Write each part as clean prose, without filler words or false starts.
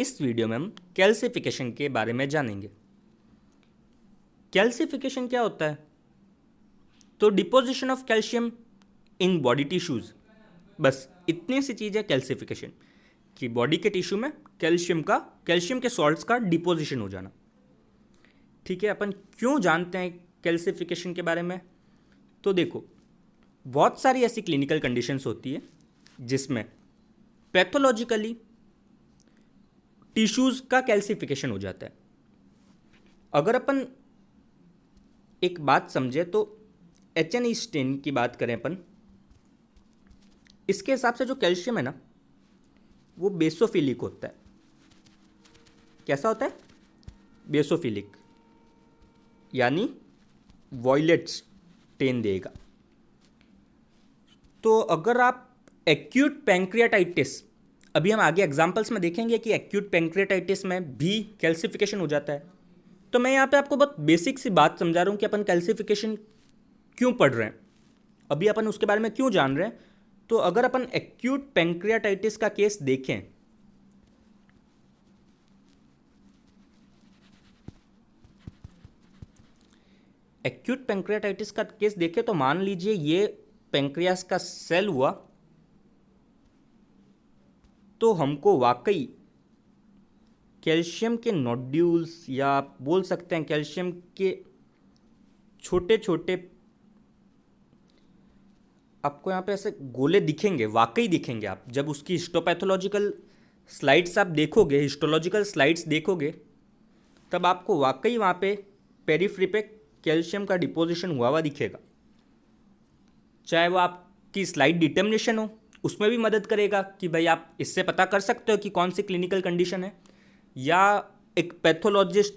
इस वीडियो में हम कैल्सिफिकेशन के बारे में जानेंगे। कैल्सिफिकेशन क्या होता है? तो deposition of calcium in body tissues, बस इतनी सी चीज़ है कैल्सिफिकेशन, कि बॉडी के टिश्यू में कैल्शियम के सॉल्ट्स का डिपोजिशन हो जाना। ठीक है, अपन क्यों जानते हैं कैल्सिफिकेशन के बारे में? तो देखो, बहुत सारी ऐसी क्लिनिकल कंडीशंस होती है जिसमें पैथोलॉजिकली टिश्यूज का कैल्सिफिकेशन हो जाता है। अगर अपन एक बात समझे तो H&E स्टेन की बात करें अपन, इसके हिसाब से जो कैल्शियम है ना, वो बेसोफिलिक होता है। कैसा होता है? बेसोफिलिक, यानी वॉयलेट स्टेन देगा। तो अगर आप एक्यूट पैंक्रियाटाइटिस, अभी हम आगे एग्जांपल्स में देखेंगे कि एक्यूट पैंक्रियाटाइटिस में भी कैल्सिफिकेशन हो जाता है। तो मैं यहाँ पे आपको बहुत बेसिक सी बात समझा रहा हूँ कि अपन कैल्सिफिकेशन क्यों पढ़ रहे हैं, अभी अपन उसके बारे में क्यों जान रहे हैं। तो अगर अपन एक्यूट पैंक्रियाटाइटिस का केस देखें, एक्यूट पैंक्रियाटाइटिस का केस देखें तो मान लीजिए ये पैंक्रियास का सेल हुआ, तो हमको वाकई कैल्शियम के नोड्यूल्स, या आप बोल सकते हैं कैल्शियम के छोटे छोटे, आपको यहाँ पे ऐसे गोले दिखेंगे, वाकई दिखेंगे। आप जब उसकी हिस्टोपैथोलॉजिकल स्लाइड्स आप देखोगे, हिस्टोलॉजिकल स्लाइड्स देखोगे, तब आपको वाकई वहाँ पे पेरिफ्री पे कैल्शियम का डिपोजिशन हुआ दिखेगा। चाहे वो आपकी स्लाइड डिटर्मिनेशन हो, उसमें भी मदद करेगा कि भाई आप इससे पता कर सकते हो कि कौन सी क्लिनिकल कंडीशन है, या एक पैथोलॉजिस्ट,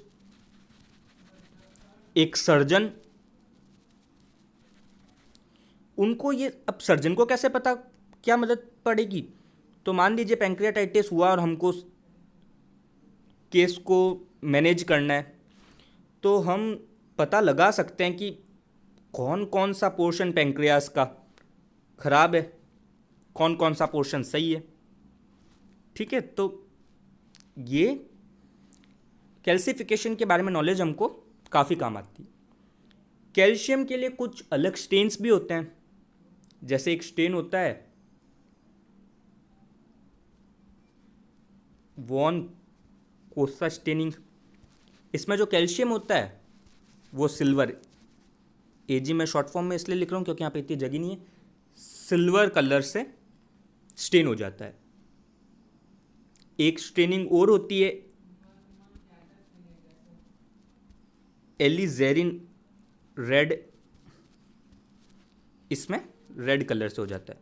एक सर्जन, उनको ये, अब सर्जन को कैसे पता, क्या मदद पड़ेगी? तो मान लीजिए पैंक्रियाटाइटिस हुआ और हमको केस को मैनेज करना है, तो हम पता लगा सकते हैं कि कौन कौन सा पोर्शन पैंक्रियास का खराब है, कौन कौन सा पोर्शन सही है। ठीक है, तो ये कैल्सिफिकेशन के बारे में नॉलेज हमको काफ़ी काम आती है। कैल्शियम के लिए कुछ अलग स्टेन्स भी होते हैं। जैसे एक स्टेन होता है वॉन कोसा स्टेनिंग, इसमें जो कैल्शियम होता है वो सिल्वर, एजी मैं शॉर्ट फॉर्म में इसलिए लिख रहा हूँ क्योंकि यहाँ पे इतनी जगह नहीं है, सिल्वर कलर से स्टेन हो जाता है। एक स्टेनिंग और होती है एलिजेरिन रेड, इसमें रेड कलर से हो जाता है।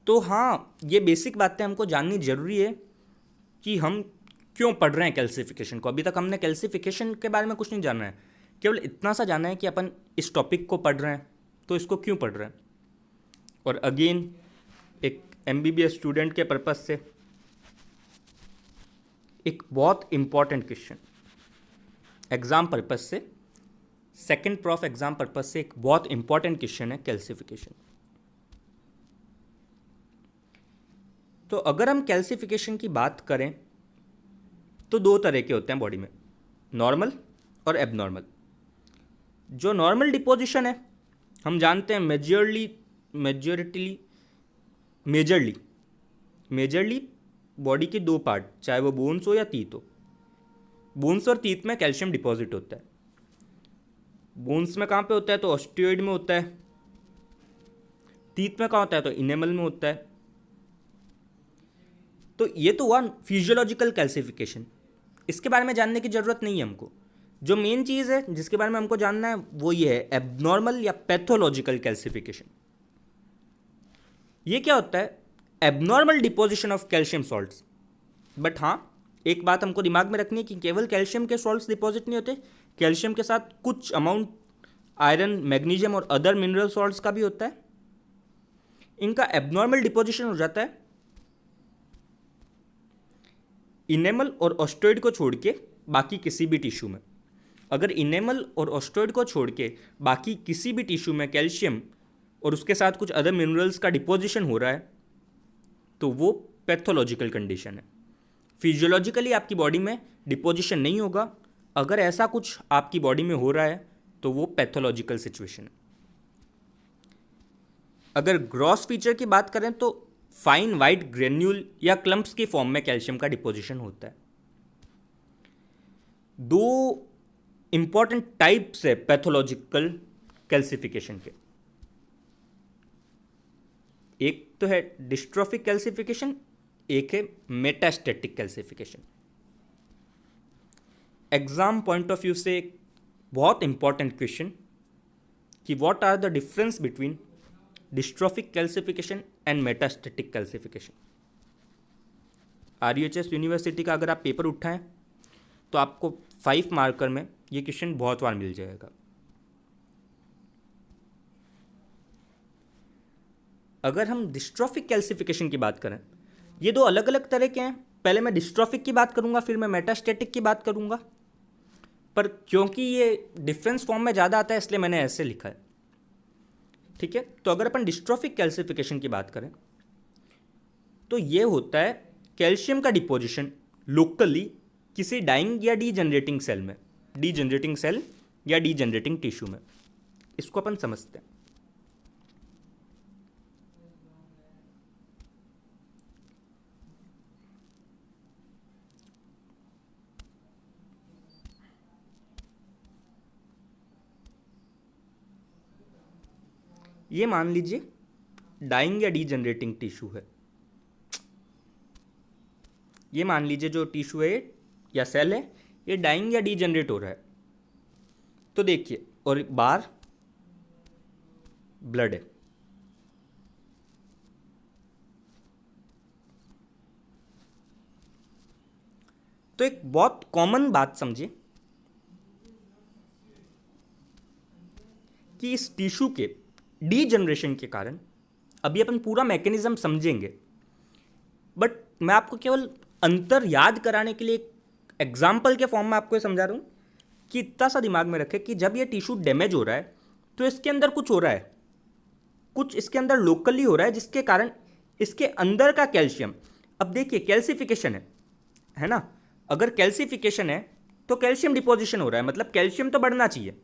तो हाँ, ये बेसिक बातें हमको जाननी जरूरी है कि हम क्यों पढ़ रहे हैं कैल्सिफिकेशन को। अभी तक हमने कैल्सिफिकेशन के बारे में कुछ नहीं जाना है, केवल इतना सा जाना है कि अपन इस टॉपिक को पढ़ रहे हैं तो इसको क्यों पढ़ रहे हैं। और अगेन एक MBBS स्टूडेंट के पर्पस से एक बहुत इम्पॉर्टेंट क्वेश्चन, एग्ज़ाम पर्पस से, सेकंड प्रॉफ एग्ज़ाम पर्पस से एक बहुत इंपॉर्टेंट क्वेश्चन है कैल्सिफिकेशन। तो अगर हम कैल्सिफिकेशन की बात करें तो दो तरह के होते हैं बॉडी में, नॉर्मल और एबनॉर्मल। जो नॉर्मल डिपोजिशन है, हम जानते हैं मेजरली बॉडी के दो पार्ट, चाहे वो बोन्स हो या टीथ हो, बोन्स और टीथ में कैल्शियम डिपॉजिट होता है। बोन्स में कहाँ पे होता है? तो ऑस्टियोइड में होता है। टीथ में कहाँ होता है? तो इनेमल में होता है। तो ये तो हुआ फिजियोलॉजिकल कैल्सिफिकेशन, इसके बारे में जानने की ज़रूरत नहीं है हमको। जो मेन चीज़ है जिसके बारे में हमको जानना है वो ये है एबनॉर्मल या पैथोलॉजिकल कैल्सिफिकेशन। ये क्या होता है? Abnormal deposition of calcium salts. But हाँ, एक बात हमको दिमाग में रखनी है कि केवल कैल्शियम के सॉल्ट्स डिपॉजिट नहीं होते, कैल्शियम के साथ कुछ अमाउंट आयरन, मैग्नीशियम और अदर मिनरल सॉल्ट्स का भी होता है। इनका एबनॉर्मल डिपोजिशन हो जाता है इनेमल और ऑस्टोइड को छोड़ के बाकी किसी भी टिश्यू में। अगर इनेमल और ऑस्टोइड को छोड़ के बाकी किसी भी टिश्यू में कैल्शियम और उसके साथ कुछ अदर मिनरल्स का डिपोजिशन हो रहा है तो वो पैथोलॉजिकल कंडीशन है। फिजियोलॉजिकली आपकी बॉडी में डिपोजिशन नहीं होगा। अगर ऐसा कुछ आपकी बॉडी में हो रहा है तो वो पैथोलॉजिकल सिचुएशन है। अगर ग्रॉस फीचर की बात करें तो फाइन वाइट ग्रेन्यूल या क्लम्प्स की फॉर्म में कैल्शियम का डिपोजिशन होता है। दो इंपॉर्टेंट टाइप्स है पैथोलॉजिकल कैल्सिफिकेशन के, एक तो है डिस्ट्रोफिक कैल्सिफिकेशन, एक है metastatic calcification. Exam point of view से एक बहुत इंपॉर्टेंट क्वेश्चन कि what are the difference between dystrophic calcification and metastatic calcification. RUHS university का अगर आप पेपर उठाएं तो आपको 5 मार्कर में ये क्वेश्चन बहुत बार मिल जाएगा। अगर हम डिस्ट्रोफिक कैल्सिफिकेशन की बात करें, ये दो अलग अलग तरह के हैं। पहले मैं डिस्ट्रोफिक की बात करूंगा, फिर मैं मेटास्टैटिक की बात करूंगा, पर क्योंकि ये डिफरेंस फॉर्म में ज़्यादा आता है इसलिए मैंने ऐसे लिखा है। ठीक है, तो अगर अपन डिस्ट्रोफिक कैल्सिफिकेशन की बात करें तो ये होता है कैल्शियम का डिपोजिशन लोकली किसी डाइंग या डीजनरेटिंग सेल में, डीजनरेटिंग सेल या डीजनरेटिंग टिश्यू में। इसको अपन समझते हैं। ये मान लीजिए डाइंग या डीजनरेटिंग टिश्यू है। ये मान लीजिए जो टिश्यू है या सेल है ये डाइंग या डीजनरेट हो रहा है। तो देखिए, और बाहर ब्लड है। तो एक बहुत कॉमन बात समझिए कि इस टिश्यू के डीजनरेशन के कारण, अभी अपन पूरा मैकेनिज्म समझेंगे, बट मैं आपको केवल अंतर याद कराने के लिए एक एग्जाम्पल के फॉर्म में आपको ये समझा रहा हूँ कि इतना सा दिमाग में रखें कि जब ये टिश्यू डैमेज हो रहा है तो इसके अंदर कुछ हो रहा है, कुछ इसके अंदर लोकली हो रहा है, जिसके कारण इसके अंदर का कैल्शियम, अब देखिए कैल्सिफिकेशन है ना, अगर कैल्सिफिकेशन है तो कैल्शियम डिपोजिशन हो रहा है, मतलब कैल्शियम तो बढ़ना चाहिए।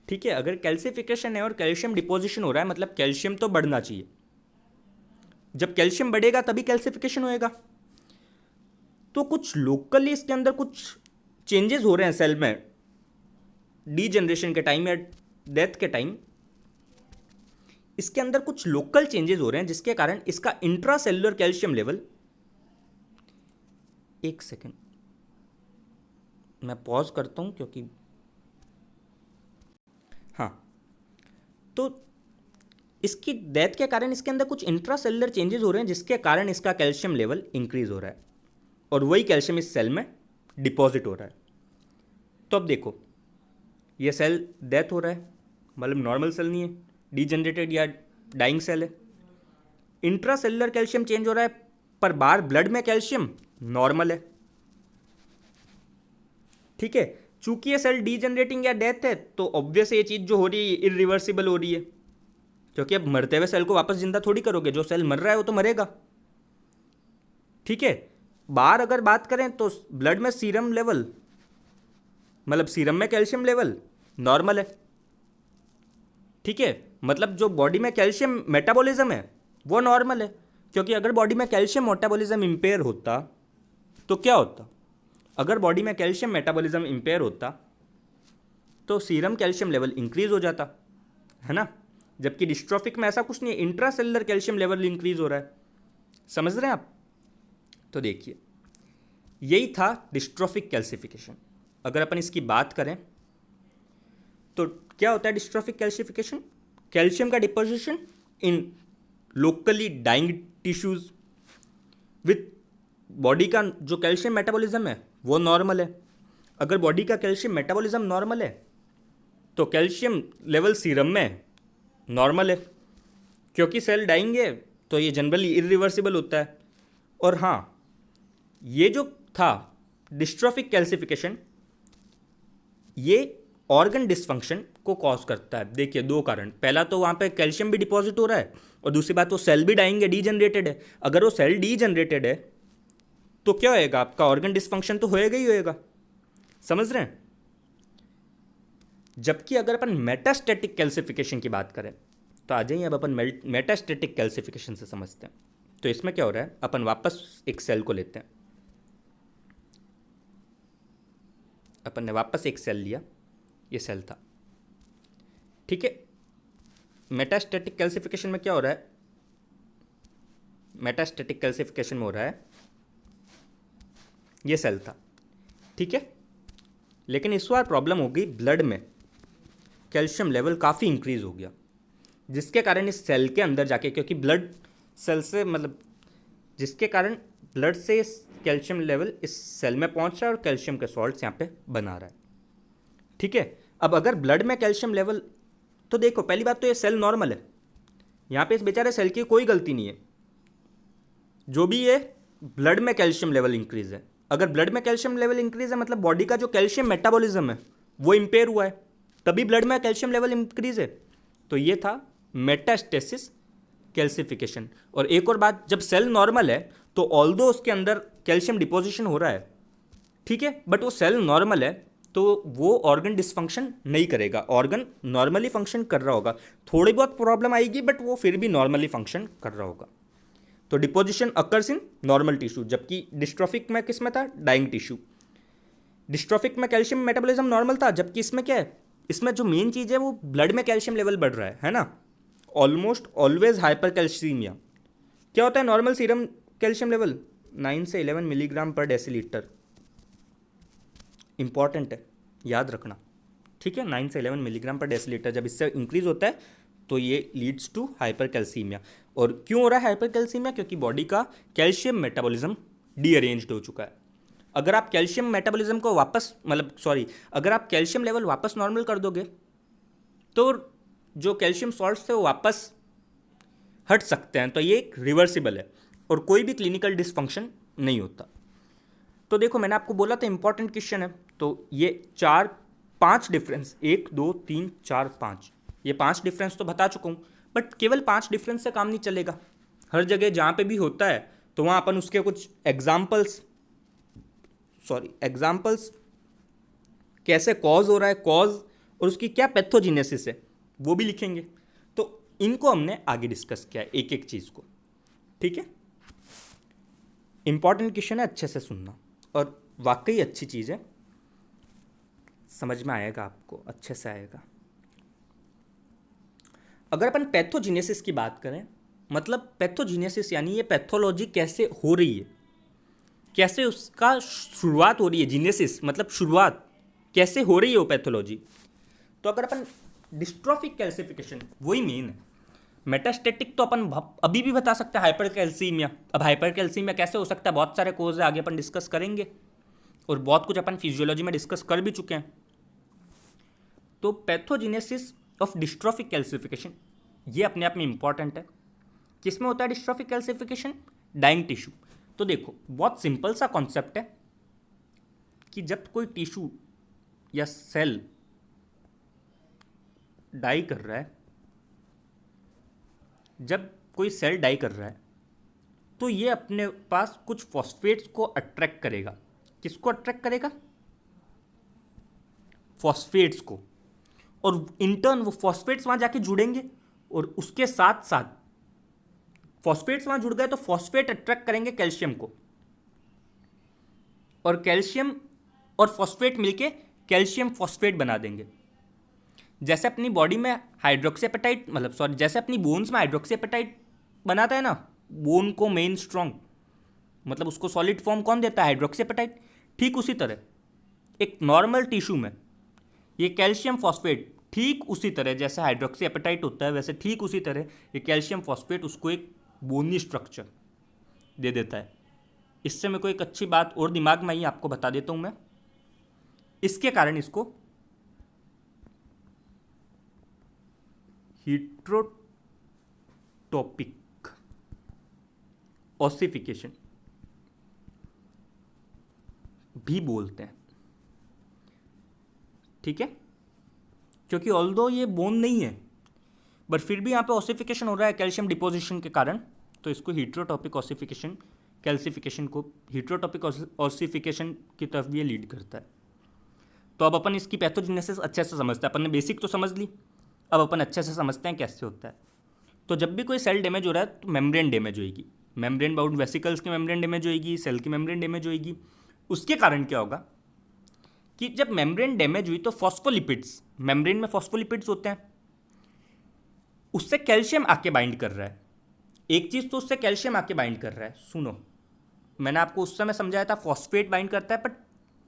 ठीक है, अगर कैल्सिफिकेशन है और कैल्शियम डिपोजिशन हो रहा है मतलब कैल्शियम तो बढ़ना चाहिए। जब कैल्शियम बढ़ेगा तभी कैल्सिफिकेशन होएगा। तो कुछ लोकली इसके अंदर कुछ चेंजेस हो रहे हैं सेल में डीजनरेशन के टाइम या डेथ के टाइम, इसके अंदर कुछ लोकल चेंजेस हो रहे हैं जिसके कारण इसका इंट्रासेल्युलर कैल्शियम लेवल, एक सेकेंड मैं पॉज करता हूं क्योंकि हाँ, तो इसकी डेथ के कारण इसके अंदर कुछ इंट्रासेल्युलर चेंजेस हो रहे हैं जिसके कारण इसका कैल्शियम लेवल इंक्रीज हो रहा है और वही कैल्शियम इस सेल में डिपॉजिट हो रहा है। तो अब देखो, ये सेल डेथ हो रहा है, मतलब नॉर्मल सेल नहीं है, डीजनरेटेड या डाइंग सेल है। इंट्रासेल्युलर कैल्शियम चेंज हो रहा है पर बाहर ब्लड में कैल्शियम नॉर्मल है। ठीक है, चूंकि ये सेल डीजनरेटिंग या डेथ है तो ऑब्वियस ये चीज़ जो हो रही है इरिवर्सिबल हो रही है, क्योंकि अब मरते हुए सेल को वापस जिंदा थोड़ी करोगे, जो सेल मर रहा है वो तो मरेगा। ठीक है, बाहर अगर बात करें तो ब्लड में सीरम लेवल, मतलब सीरम में कैल्शियम लेवल नॉर्मल है। ठीक है, मतलब जो बॉडी में कैल्शियम मेटाबॉलिज्म है वो नॉर्मल है, क्योंकि अगर बॉडी में कैल्शियम मेटाबॉलिज्म इंपेयर होता तो क्या होता, अगर बॉडी में कैल्शियम मेटाबॉलिज्म इंपेयर होता तो सीरम कैल्शियम लेवल इंक्रीज हो जाता, है ना। जबकि डिस्ट्रोफिक में ऐसा कुछ नहीं है, इंट्रासेल्युलर कैल्शियम लेवल इंक्रीज हो रहा है। समझ रहे हैं आप। तो देखिए, यही था डिस्ट्रोफिक कैल्सिफिकेशन। अगर अपन इसकी बात करें तो क्या होता है डिस्ट्रोफिक कैल्सिफिकेशन, कैल्शियम का deposition in locally dying tissues with body का जो कैल्शियम मेटाबॉलिज्म है वो नॉर्मल है। अगर बॉडी का कैल्शियम मेटाबॉलिज्म नॉर्मल है तो कैल्शियम लेवल सीरम में नॉर्मल है, क्योंकि सेल डाइंग है तो ये जनरली इरिवर्सिबल होता है। और हाँ, ये जो था डिस्ट्रोफिक कैल्सिफिकेशन, ये ऑर्गन डिसफंक्शन को कॉज करता है। देखिए, दो कारण, पहला तो वहाँ पे कैल्शियम भी डिपॉजिट हो रहा है और दूसरी बात वो सेल भी डाइंग है, डीजनरेटेड है। अगर वो सेल डीजनरेटेड है तो क्या होएगा, आपका ऑर्गन डिस्फंक्शन तो होएगा ही होएगा, समझ रहे हैं। जबकि अगर अपन मेटास्टैटिक कैल्सिफिकेशन की बात करें तो आ जाइए अब अपन मेटास्टैटिक कैल्सिफिकेशन से समझते हैं। तो इसमें क्या हो रहा है, अपन वापस एक सेल को लेते हैं, अपन ने वापस एक सेल लिया, ये सेल था, ठीक है। मेटास्टैटिक कैल्सिफिकेशन में क्या हो रहा है, मेटास्टैटिक कैल्सिफिकेशन में हो रहा है, ये सेल था, ठीक है। लेकिन इस बार प्रॉब्लम हो गई, ब्लड में कैल्शियम लेवल काफ़ी इंक्रीज हो गया, जिसके कारण इस सेल के अंदर जाके, क्योंकि ब्लड सेल से मतलब जिसके कारण ब्लड से कैल्शियम लेवल इस सेल में पहुंच रहा है और कैल्शियम के सॉल्ट्स यहाँ पे बना रहा है, ठीक है। अब अगर ब्लड में कैल्शियम लेवल, तो देखो पहली बात तो ये सेल नॉर्मल है, यहाँ पे इस बेचारे सेल की कोई गलती नहीं है, जो भी ये ब्लड में कैल्शियम लेवल इंक्रीज है। अगर ब्लड में कैल्शियम लेवल इंक्रीज है मतलब बॉडी का जो कैल्शियम मेटाबॉलिज्म है वो इम्पेयर हुआ है, तभी ब्लड में कैल्शियम लेवल इंक्रीज है। तो ये था मेटास्टेसिस कैल्सिफिकेशन। और एक और बात, जब सेल नॉर्मल है तो ऑल्दो उसके अंदर कैल्शियम डिपोजिशन हो रहा है, ठीक है, बट वो सेल नॉर्मल है तो वो ऑर्गन डिसफंक्शन नहीं करेगा, ऑर्गन नॉर्मली फंक्शन कर रहा होगा, थोड़ी बहुत प्रॉब्लम आएगी बट वो फिर भी नॉर्मली फंक्शन कर रहा होगा। तो deposition occurs in normal tissue, जबकि डिस्ट्रोफिक में किस में था, डाइंग टिश्यू। डिस्ट्रोफिक में कैल्शियम मेटाबॉलिज्म नॉर्मल था, जबकि इसमें क्या है, इसमें जो मेन चीज़ है वो ब्लड में कैल्शियम लेवल बढ़ रहा है ना, ऑलमोस्ट ऑलवेज हाइपर कैल्सीमिया। क्या होता है नॉर्मल सीरम कैल्शियम लेवल 9 से 11 मिलीग्राम पर डेसीलीटर, इंपॉर्टेंट है, याद रखना, ठीक है। 9 से 11 मिलीग्राम पर डेसीलीटर, जब इससे इंक्रीज होता है तो ये लीड्स टू हाइपर कैल्सीमिया। और क्यों हो रहा है हाइपर कैल्सीमिया, क्योंकि बॉडी का कैल्शियम मेटाबॉलिज्म डीअरेंज्ड हो चुका है। अगर आप कैल्शियम मेटाबॉलिज्म को वापस अगर आप कैल्शियम लेवल वापस नॉर्मल कर दोगे तो जो कैल्शियम सॉल्ट्स थे वो वापस हट सकते हैं, तो ये एक रिवर्सिबल है और कोई भी क्लिनिकल डिसफंक्शन नहीं होता। तो देखो मैंने आपको बोला था इंपॉर्टेंट क्वेश्चन है, तो ये 4-5 डिफरेंस, 1 2 3 4 5, ये 5 डिफरेंस तो बता चुका हूँ, बट केवल 5 डिफरेंस से काम नहीं चलेगा। हर जगह जहाँ पे भी होता है तो वहाँ अपन उसके कुछ एग्जाम्पल्स कैसे कॉज हो रहा है, कॉज और उसकी क्या पैथोजेनेसिस है वो भी लिखेंगे। तो इनको हमने आगे डिस्कस किया है एक एक चीज़ को, ठीक है। इंपॉर्टेंट क्वेश्चन है, अच्छे से सुनना, और वाकई अच्छी चीज़ है, समझ में आएगा आपको, अच्छे से आएगा। अगर अपन पैथोजेनेसिस की बात करें, मतलब पैथोजेनेसिस यानी ये पैथोलॉजी कैसे हो रही है, कैसे उसका शुरुआत हो रही है, जीनेसिस मतलब शुरुआत कैसे हो रही है वो पैथोलॉजी। तो अगर अपन डिस्ट्रोफिक कैल्सिफिकेशन, वही मेन है। मेटास्टेटिक तो अपन अभी भी बता सकते हैं, हाइपर कैल्सीमिया। अब हाइपर कैल्सीमिया कैसे हो सकता है, बहुत सारे कोर्स है, आगे अपन डिस्कस करेंगे, और बहुत कुछ अपन फिजियोलॉजी में डिस्कस कर भी चुके हैं। तो पैथोजेनेसिस ऑफ डिस्ट्रोफिक कैल्सिफिकेशन ये अपने आप में इंपॉर्टेंट है। किसमें होता है डिस्ट्रोफिक कैल्सिफिकेशन, डाइंग टिश्यू। तो देखो बहुत सिंपल सा कॉन्सेप्ट है कि जब कोई टिश्यू या सेल डाई कर रहा है, जब कोई सेल डाई कर रहा है तो ये अपने पास कुछ फॉस्फेट्स को अट्रैक्ट करेगा। किसको अट्रैक्ट करेगा, फॉस्फेट्स को, और इंटर्न वो फॉस्फेट्स वहां जाके जुड़ेंगे, और उसके साथ साथ फॉस्फेट्स वहां जुड़ गए तो फॉस्फेट अट्रैक्ट करेंगे कैल्शियम को, और कैल्शियम और फॉस्फेट मिलके कैल्शियम फॉस्फेट बना देंगे। जैसे अपनी बॉडी में हाइड्रोक्सीएपेटाइट जैसे अपनी बोन्स में हाइड्रोक्सीएपेटाइट बनाता है ना, बोन को मेन स्ट्रॉन्ग, मतलब उसको सॉलिड फॉर्म कौन देता है, हाइड्रोक्सीएपेटाइट। ठीक उसी तरह एक नॉर्मल टिश्यू में ये कैल्शियम फॉस्फेट, ठीक उसी तरह जैसे हाइड्रोक्सीएपेटाइट होता है, वैसे ठीक उसी तरह ये कैल्शियम फॉस्फेट उसको एक बोनी स्ट्रक्चर दे देता है। इससे मेरे को एक अच्छी बात और दिमाग में ही आपको बता देता हूँ मैं, इसके कारण इसको हीट्रोटॉपिक ऑसिफिकेशन भी बोलते हैं, ठीक है। क्योंकि ऑल्दो ये बोन नहीं है बट फिर भी यहाँ पे ऑसिफिकेशन हो रहा है कैल्शियम डिपोजिशन के कारण, तो इसको हीट्रोटॉपिक ऑसिफिकेशन कैल्सिफिकेशन को, हीट्रोटॉपिक ऑसिफिकेशन की तरफ भी ये लीड करता है। तो अब अपन इसकी पैथोजेनेसिस अच्छे से समझते हैं। अपन ने बेसिक तो समझ ली, अब अपन अच्छे से समझते हैं कैसे होता है। तो जब भी कोई सेल डैमेज हो रहा है तो मेम्ब्रेन डैमेज होएगी, मेम्ब्रेन बाउंड वेसिकल्स की मेम्ब्रेन डैमेज होएगी, सेल की मेम्ब्रेन डैमेज होएगी। उसके कारण क्या होगा कि जब मेम्ब्रेन डैमेज हुई तो फॉस्फोलिपिड्स, मेम्ब्रेन में फॉस्फोलिपिड्स होते हैं, उससे कैल्शियम आके बाइंड कर रहा है। एक चीज़ तो उससे कैल्शियम आके बाइंड कर रहा है। सुनो, मैंने आपको उस समय समझाया था फॉस्फेट बाइंड करता है, बट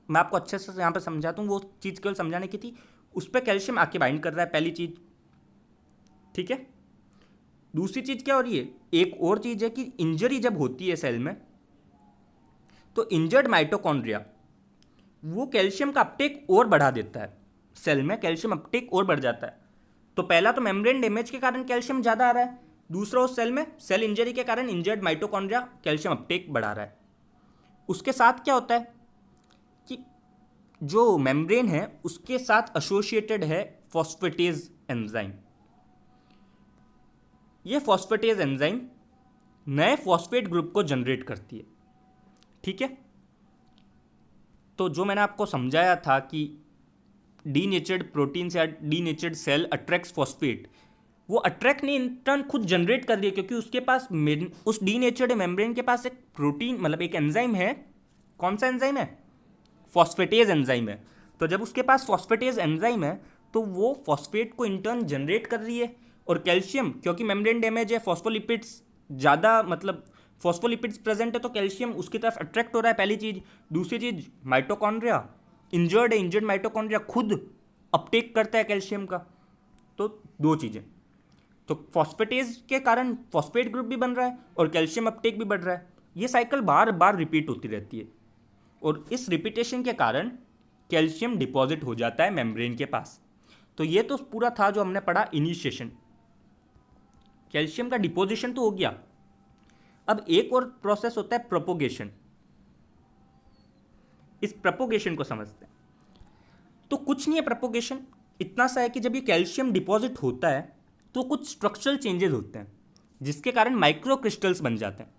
मैं आपको अच्छे से यहाँ पे समझाता हूँ, वो चीज़ केवल समझाने की थी। उस पर कैल्शियम आके बाइंड कर रहा है, पहली चीज़, ठीक है। दूसरी चीज़ क्या हो रही है, एक और चीज़ है कि इंजरी जब होती है सेल में तो इंजर्ड माइटोकॉन्ड्रिया वो कैल्शियम का अपटेक और बढ़ा देता है, सेल में कैल्शियम अपटेक और बढ़ जाता है। तो पहला तो मेम्ब्रेन डैमेज के कारण कैल्शियम ज़्यादा आ रहा है, दूसरा उस सेल में सेल इंजरी के कारण इंजर्ड माइटोकॉन्ड्रिया कैल्शियम अपटेक बढ़ा रहा है। उसके साथ क्या होता है कि जो मेम्ब्रेन है उसके साथ एसोसिएटेड है फॉस्फेटेज एंजाइम। ये फॉस्फेटेज एंजाइम नए फॉस्फेट ग्रुप को जनरेट करती है, ठीक है। तो जो मैंने आपको समझाया था कि डीनेचर्ड प्रोटीन या डीनेचर्ड सेल अट्रैक्ट्स फॉस्फेट, वो अट्रैक्ट नहीं, इंटर्न खुद जनरेट कर रही है, क्योंकि उसके पास उस डीनेचर्ड मेम्ब्रेन के पास एक प्रोटीन मतलब एक एंजाइम है। कौन सा एंजाइम है? फॉस्फेटेज एंजाइम है। तो जब उसके पास फॉस्फेटेज एंजाइम है तो वो फॉस्फेट को इंटर्न जनरेट कर रही है। और कैल्शियम, क्योंकि मेम्ब्रेन डैमेज है, फॉस्फोलिपिड्स ज़्यादा मतलब फॉस्फोलिपिड्स प्रेजेंट है तो कैल्शियम उसकी तरफ अट्रैक्ट हो रहा है, पहली चीज़। दूसरी चीज़, माइटोकॉन्ड्रिया इंजर्ड है, इंजर्ड माइटोकॉन्ड्रिया खुद अपटेक करता है कैल्शियम का। तो दो चीज़ें, तो फॉस्फेटेज के कारण फॉस्फेट ग्रुप भी बन रहा है और कैल्शियम अपटेक भी बढ़ रहा है। ये साइकिल बार बार रिपीट होती रहती है और इस रिपीटेशन के कारण कैल्शियम डिपॉजिट हो जाता है मेम्ब्रेन के पास। तो ये तो पूरा था जो हमने पढ़ा इनिशिएशन, कैल्शियम का डिपोजिशन तो हो गया। अब एक और प्रोसेस होता है प्रोपोगेशन। इस प्रोपोगेशन को समझते हैं। तो कुछ नहीं है प्रोपोगेशन, इतना सा है कि जब ये कैल्शियम डिपॉजिट होता है तो कुछ स्ट्रक्चरल चेंजेस होते हैं जिसके कारण माइक्रो क्रिस्टल्स बन जाते हैं,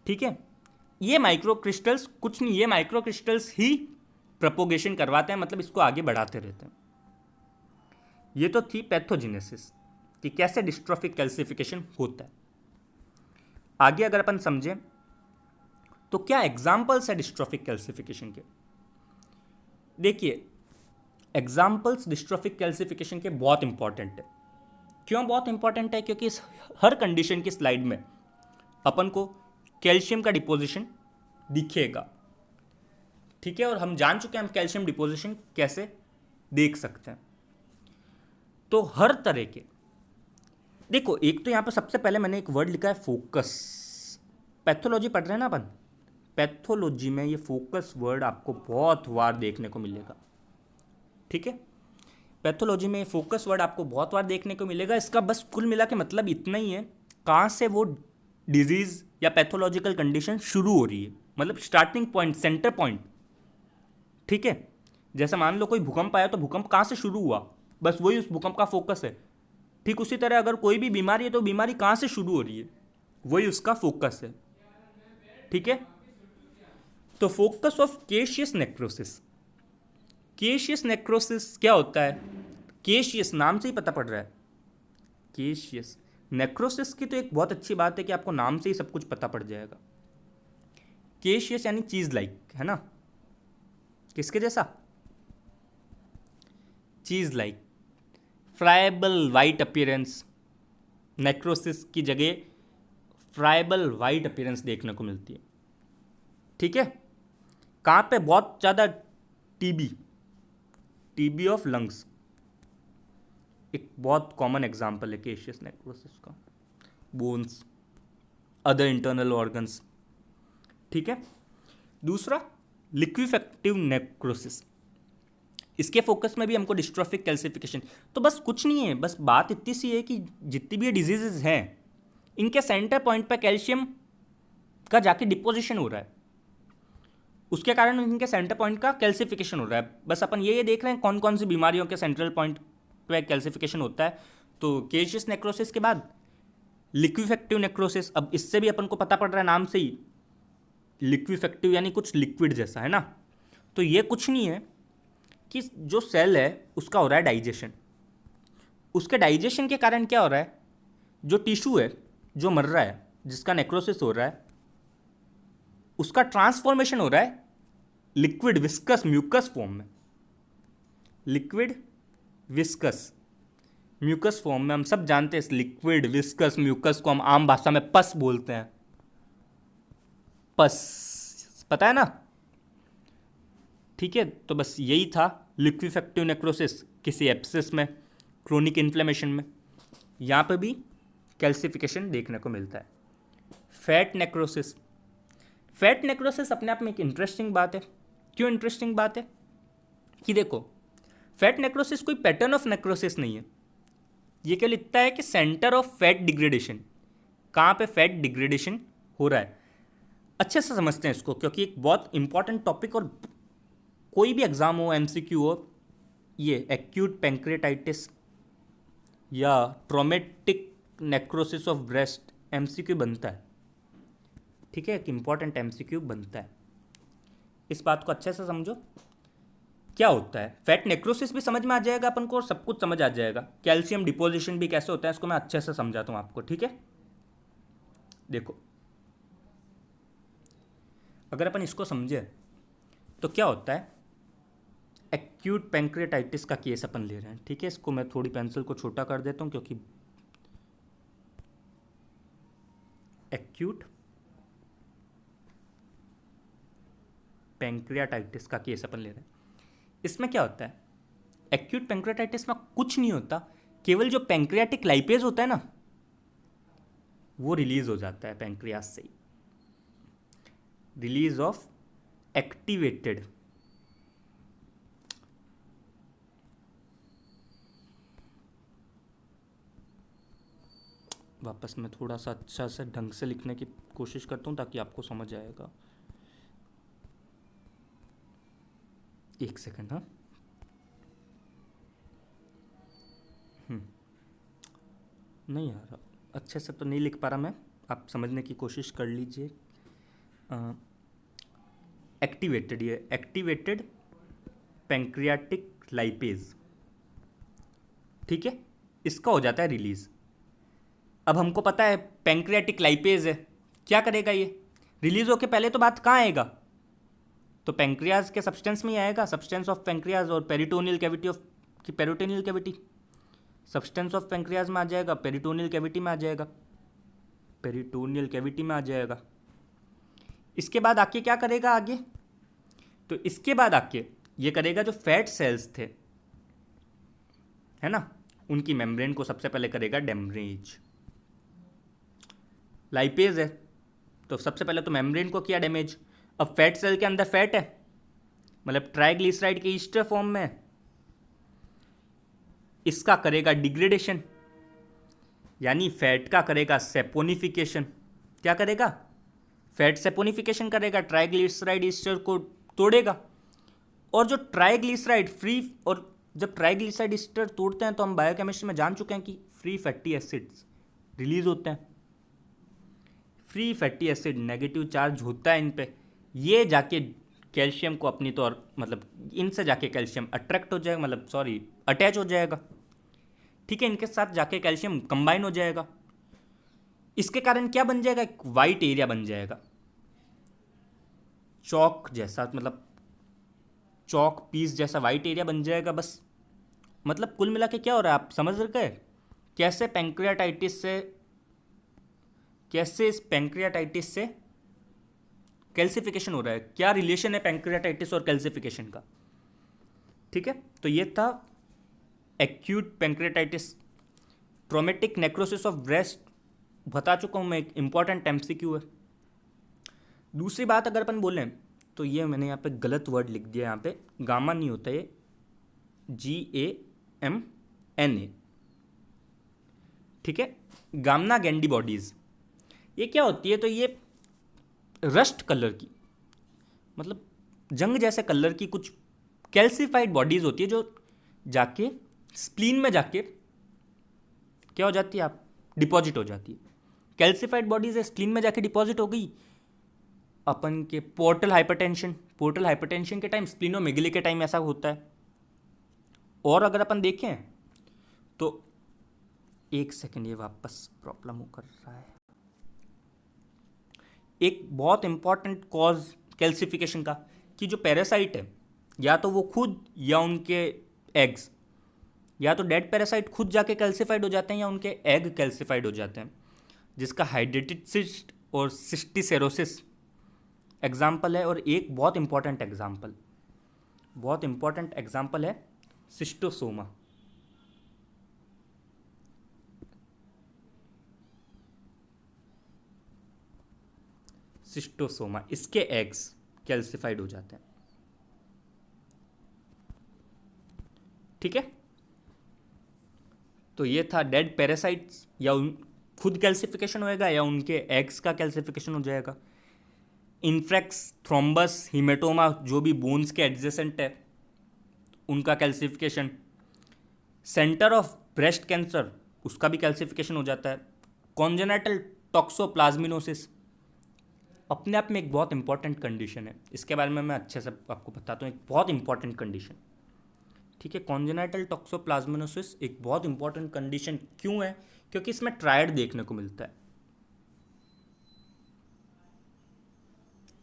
ठीक है। ये माइक्रो क्रिस्टल्स कुछ नहीं, ये माइक्रो क्रिस्टल्स ही प्रोपोगेशन करवाते हैं, मतलब इसको आगे बढ़ाते रहते हैं। ये तो थी पैथोजेनेसिस कि कैसे डिस्ट्रोफिक कैल्सिफिकेशन होता है। आगे अगर अपन समझें तो क्या एग्जाम्पल्स है डिस्ट्रोफिक कैल्सिफिकेशन के। देखिए, एग्जाम्पल्स डिस्ट्रोफिक कैल्सिफिकेशन के बहुत इंपॉर्टेंट है। क्यों बहुत इंपॉर्टेंट है? क्योंकि इस हर कंडीशन की स्लाइड में अपन को कैल्शियम का डिपोजिशन दिखेगा, ठीक है। और हम जान चुके हैं हम कैल्शियम डिपोजिशन कैसे देख सकते हैं। तो हर तरह के, देखो एक तो यहाँ पर सबसे पहले मैंने एक वर्ड लिखा है फोकस। पैथोलॉजी पढ़ रहे हैं ना अपन, पैथोलॉजी में ये फोकस वर्ड आपको बहुत बार देखने को मिलेगा, ठीक है। पैथोलॉजी में फोकस वर्ड आपको बहुत बार देखने को मिलेगा। इसका बस कुल मिला के मतलब इतना ही है, कहाँ से वो डिजीज़ या पैथोलॉजिकल कंडीशन शुरू हो रही है, मतलब स्टार्टिंग पॉइंट, सेंटर पॉइंट, ठीक है। जैसे मान लो कोई भूकंप आया तो भूकंप कहाँ से शुरू हुआ, बस वही उस भूकंप का फोकस है। ठीक उसी तरह अगर कोई भी बीमारी है तो बीमारी कहाँ से शुरू हो रही है, वही उसका फोकस है, ठीक है। तो focus of caseous necrosis, caseous necrosis क्या होता है? केशियस नाम से ही पता पड़ रहा है, केशियस नेक्रोसिस की तो एक बहुत अच्छी बात है कि आपको नाम से ही सब कुछ पता पड़ जाएगा। केशियस यानी चीज लाइक, है ना, किसके जैसा? चीज like, friable white appearance. Necrosis की जगह फ्राइबल वाइट अपीयरेंस देखने को मिलती है, ठीक है। कहाँ पे? बहुत ज़्यादा टीबी, टीबी ऑफ लंग्स एक बहुत कॉमन एग्जाम्पल है केशियस नेक्रोसिस का। बोन्स, अदर इंटरनल ऑर्गन्स, ठीक है। दूसरा लिक्विफेक्टिव नेक्रोसिस, इसके फोकस में भी हमको डिस्ट्रोफिक कैल्सिफिकेशन। तो बस कुछ नहीं है, बस बात इतनी सी है कि जितनी भी डिजीजेज हैं इनके सेंटर पॉइंट पर कैल्शियम का जाके डिपोजिशन हो रहा है, उसके कारण इनके सेंटर पॉइंट का कैल्सिफिकेशन हो रहा है। बस अपन ये देख रहे हैं कौन कौन सी बीमारियों के सेंट्रल पॉइंट पे कैल्सिफिकेशन होता है। तो केशियस नेक्रोसिस के बाद लिक्विफेक्टिव नेक्रोसिस, अब इससे भी अपन को पता पड़ रहा है नाम से ही लिक्विफेक्टिव यानी कुछ लिक्विड जैसा, है ना। तो ये कुछ नहीं है कि जो सेल है उसका हो रहा है डाइजेशन। उसके डाइजेशन के कारण क्या हो रहा है, जो टिश्यू है जो मर रहा है, जिसका नेक्रोसिस हो रहा है, उसका ट्रांसफॉर्मेशन हो रहा है लिक्विड विस्कस म्यूकस फॉर्म में। लिक्विड विस्कस म्यूकस फॉर्म में। हम सब जानते हैं इस लिक्विड विस्कस म्यूकस को हम आम भाषा में पस बोलते हैं। पस, पता है ना। ठीक है, तो बस यही था लिक्विफेक्टिव नेक्रोसिस किसी एब्सेस में, क्रोनिक इन्फ्लेमेशन में। यहाँ पे भी कैल्सिफिकेशन देखने को मिलता है। Fat necrosis. फैट नेक्रोसिस अपने आप में एक इंटरेस्टिंग बात है। क्यों इंटरेस्टिंग बात है कि देखो, फैट नेक्रोसिस कोई पैटर्न ऑफ नेक्रोसिस नहीं है। ये क्या लिखता है कि सेंटर ऑफ फैट डिग्रेडेशन, कहाँ पे फैट डिग्रेडेशन हो रहा है। अच्छे से समझते हैं इसको, क्योंकि एक बहुत इंपॉर्टेंट टॉपिक, और कोई भी एग्जाम हो, एमसीक्यू हो, ये एक्यूट पैंक्रेटाइटिस या traumatic necrosis of breast MCQ बनता है। ठीक है, एक इंपॉर्टेंट एमसीक्यू बनता है। इस बात को अच्छे से समझो क्या होता है। फैट नेक्रोसिस भी समझ में आ जाएगा अपन को, और सब कुछ समझ आ जाएगा। कैल्शियम डिपोजिशन भी कैसे होता है इसको मैं अच्छे से समझाता हूँ आपको। ठीक है, देखो अगर अपन इसको समझे तो क्या होता है। एक्यूट पैंक्रेटाइटिस का केस अपन ले रहे हैं। ठीक है, इसको मैं थोड़ी पेंसिल को छोटा कर देता हूँ, क्योंकि एक्यूट पैंक्रियाटाइटिस का केस अपन ले रहे हैं। इसमें क्या होता है, एक्यूट पैंक्रियाटाइटिस में कुछ नहीं होता, केवल जो पैंक्रियाटिक लाइपेज होता है ना, वो रिलीज हो जाता है पैंक्रियास से ही। रिलीज ऑफ एक्टिवेटेड वापस मैं थोड़ा सा अच्छा से ढंग से लिखने की कोशिश करता हूँ ताकि आपको समझ आएगा। एक सेकंड। हाँ, नहीं यार, अच्छे से तो नहीं लिख पा रहा मैं, आप समझने की कोशिश कर लीजिए। एक्टिवेटेड, ये एक्टिवेटेड पैंक्रियाटिक लाइपेज, ठीक है, इसका हो जाता है रिलीज। अब हमको पता है पैंक्रियाटिक लाइपेज है, क्या करेगा ये रिलीज होके पहले तो बात कहाँ आएगा, तो पैंक्रियाज के सब्सटेंस में ही आएगा, सब्सटेंस ऑफ पैंक्रियाज और पेरिटोनियल कैविटी ऑफ की peritoneal cavity, substance of pancreas में आ जाएगा, पेरिटोनियल कैविटी में आ जाएगा, पेरिटोनियल कैविटी में आ जाएगा। इसके बाद आके क्या करेगा आगे, तो इसके बाद आके ये करेगा जो फैट सेल्स थे, है ना, उनकी मेम्ब्रेन को सबसे पहले करेगा डैमेज। लाइपेज है तो सबसे पहले तो मेम्ब्रेन को किया डैमेज। अब फैट सेल के अंदर फैट है, मतलब ट्राइग्लिसराइड के ईस्टर फॉर्म में, इसका करेगा डिग्रेडेशन, यानी फैट का करेगा सेपोनिफिकेशन। क्या करेगा, फैट सेपोनिफिकेशन करेगा, ट्राइग्लिसराइड ईस्टर को तोड़ेगा। और जो ट्राइग्लिसराइड फ्री, और जब ट्राइग्लिसराइड ईस्टर तोड़ते हैं तो हम बायोकेमिस्ट्री में जान चुके हैं कि फ्री फैटी एसिड्स रिलीज होते हैं। Free fatty acid negative charge होता है इन पे, ये जाके कैल्शियम को अपनी तौर, मतलब इनसे जाके कैल्शियम अट्रैक्ट हो जाएगा, मतलब सॉरी अटैच हो जाएगा। ठीक है, इनके साथ जाके कैल्शियम कंबाइन हो जाएगा। इसके कारण क्या बन जाएगा, एक वाइट एरिया बन जाएगा, चौक जैसा, मतलब चौक पीस जैसा वाइट एरिया बन जाएगा। बस मतलब कुल मिला के क्या हो रहा है, आप समझ गए कैसे पैंक्रियाटाइटिस से, कैसे इस पैंक्रियाटाइटिस से कैल्सिफिकेशन हो रहा है, क्या रिलेशन है पैंक्रियाटाइटिस और कैल्सिफिकेशन का। ठीक है, तो ये था acute pancreatitis. Traumatic necrosis of breast बता चुका हूँ मैं, एक इंपॉर्टेंट एमसीक्यू है। दूसरी बात अगर अपन बोलें तो ये मैंने यहाँ पे गलत वर्ड लिख दिया, यहाँ पे गामा नहीं होता, ये GAMNA। ठीक है, गामना गैंडी बॉडीज, ये क्या होती है, तो ये रस्ट कलर की, मतलब जंग जैसे कलर की कुछ कैल्सिफाइड बॉडीज होती है, जो जाके स्प्लीन में जाके क्या हो जाती है, आप डिपॉजिट हो जाती है। कैल्सिफाइड बॉडीज है, स्प्लीन में जाके डिपॉजिट हो गई, अपन के पोर्टल हाइपरटेंशन के टाइम, स्प्लीनोमेगली के टाइम ऐसा होता है। और अगर अपन देखें तो एक सेकेंड, ये वापस प्रॉब्लम हो कर रहा है। एक बहुत इंपॉर्टेंट कॉज कैल्सिफिकेशन का, कि जो पैरासाइट है या तो वो खुद या उनके एग्स, या तो डेड पैरासाइट खुद जाके कैल्सिफाइड हो जाते हैं या उनके एग कैल्सिफाइड हो जाते हैं, जिसका हाइड्रेटेड सिस्ट और सिस्टिसेरोसिस एग्जाम्पल है। और एक बहुत इंपॉर्टेंट एग्जाम्पल है सिस्टोसोमा। इसके एग्स कैल्सिफाइड हो जाते हैं। ठीक है, तो ये था डेड पैरासाइट्स, या खुद कैल्सिफिकेशन होएगा या उनके एग्स का कैल्सिफिकेशन हो जाएगा। इन्फ्रेक्स, थ्रोम्बस, हीमेटोमा, जो भी बोन्स के एडजेसेंट है उनका calcification. Centre of breast cancer, उसका भी कैल्सिफिकेशन हो जाता है। कॉन्जेनाइटल टॉक्सोप्लाज्मिनोसिस अपने आप में एक बहुत इंपॉर्टेंट कंडीशन है, इसके बारे में मैं अच्छे से आपको बताता हूँ। एक बहुत इंपॉर्टेंट कंडीशन, ठीक है। कॉन्जेनाइटल टॉक्सोप्लाज्मिनोसिस एक बहुत इंपॉर्टेंट कंडीशन क्यों है? क्योंकि इसमें ट्रायड देखने को मिलता है।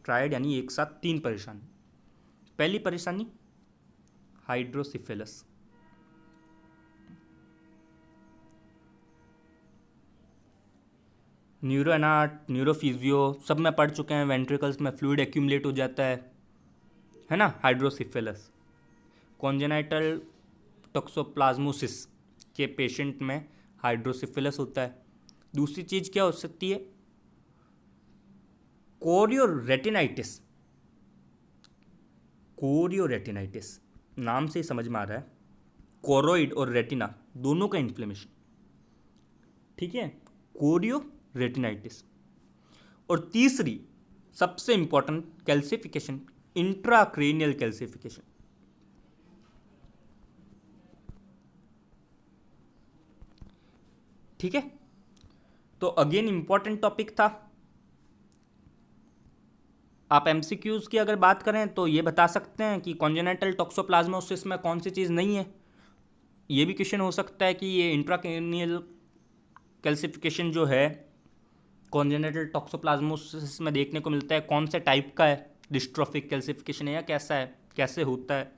ट्रायड यानी एक साथ 3 परेशानी। पहली परेशानी हाइड्रोसिफिलस, न्यूरोएनाट, न्यूरोफिजियो सब में पढ़ चुके हैं। वेंट्रिकल्स में फ्लूइड एक्यूमुलेट हो जाता है ना, हाइड्रोसिफिलस। कॉन्जेनाइटल टॉक्सोप्लाज्मोसिस के पेशेंट में हाइड्रोसिफिलस होता है। दूसरी चीज़ क्या हो सकती है? कोरियोरेटिनाइटिस, नाम से ही समझ में आ रहा है, कोरोइड और रेटिना दोनों का इन्फ्लेमेशन, ठीक है, कोरियोरेटिनाइटिस। और तीसरी सबसे इंपॉर्टेंट कैल्सिफिकेशन, इंट्राक्रेनियल कैल्सिफिकेशन। ठीक है, तो अगेन इंपॉर्टेंट टॉपिक था। आप एमसीक्यूज की अगर बात करें तो ये बता सकते हैं कि कॉन्जेनाइटल टॉक्सोप्लाज्मोसिस में कौन सी चीज़ नहीं है। ये भी क्वेश्चन हो सकता है कि ये इंट्राक्रेनियल कैल्सिफिकेशन जो है कॉन्जेनाइटल टॉक्सोप्लाज्मोसिस में देखने को मिलता है, कौन से टाइप का है, डिस्ट्रोफिक कैल्सिफिकेशन है या कैसा है, कैसे होता है।